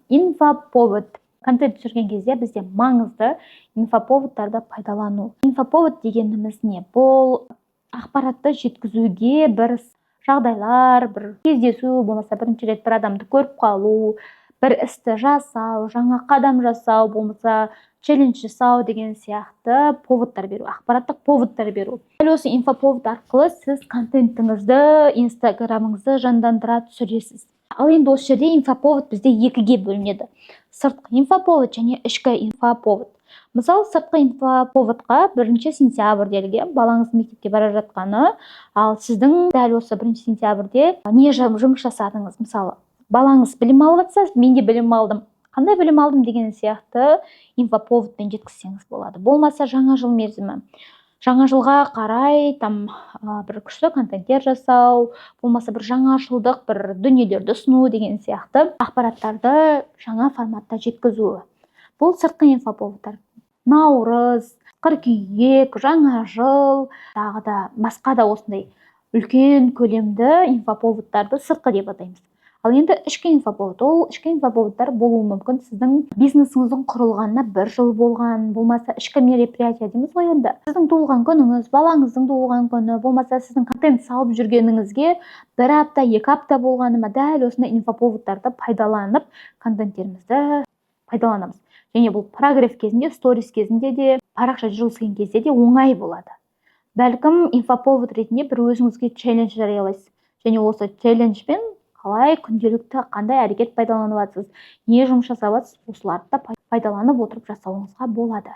Инфоповод. Контент түсірген кезде бізде маңызды инфоповодтарды пайдалану. Инфоповод дегеніміз не? Бұл ақпаратты жеткізуге бір жағдайлар, бір кездесу, болмаса бірінші рет бір адамды көріп қалу, бір істі жасау, жаңа қадам жасау, болмаса челлендж жасау деген сияқты поводтар беру, ақпараттық поводтар беру. Дәл осы инфоповод арқылы сіз контентіңізді, инстаграмыңызды жандандыра түсіресіз. Ал енді осы жерде инфоповод бізде екіге бөлінеді. Сыртқы инфоповод және ішкі инфоповод. Мысалы, сыртқы инфоповодқа 1 сентябрьдегі балаңыз мектепке бара жатқаны, ал сіздің дәл осы 1 сентябрьде не жұмыс жасадыңыз? Мысалы, балаңыз білім алып жатса, мен де білім алдым. Қандай білім алдым деген сияқты инфоповодпен жеткізсеңіз болады. Болмаса жаңа жыл мерзімі. Жаңа жылға қарай бір күшті контенттер жасау, болмаса бір жаңа жылдық бір дүниелерді ұсыну деген сияқты ақпараттарды жаңа форматта жеткізу. Бұл сыртқы инфоповодтар. Наурыз, қыркүйек, жаңа жыл, тағы да басқа да осындай үлкен көлемді инфоповодтарды сыртқы деп атаймыз. Ал енді ішкі инфоповод. Ол ішкі инфоповодтар болуы мүмкін сіздің бизнесіңіздің құрылғанына 1 жыл болған, болмаса ішкі мероприятие дейміз ғой енді. Сіздің туылған күніңіз, балаңыздың туылған күні, болмаса сіздің контент салып жүргеніңізге 1 апта, 2 апта болғаны ма, дәл осындай инфоповодтарды пайдаланып контенттерімізді пайдаланамыз. Және бұл прогресс кезінде, сторис кезінде де, парақша жүргізген кезде де оңай болады. Бәлкім инфоповод ретінде бір өзіңізге челлендж жариялайсыз. Және осы челленджбен қалай күнделікті қандай әрекет пайдаланып жатсыз, не жұмыс жасап жатсыз, осыларды да пайдаланып отырып жасауыңызға болады.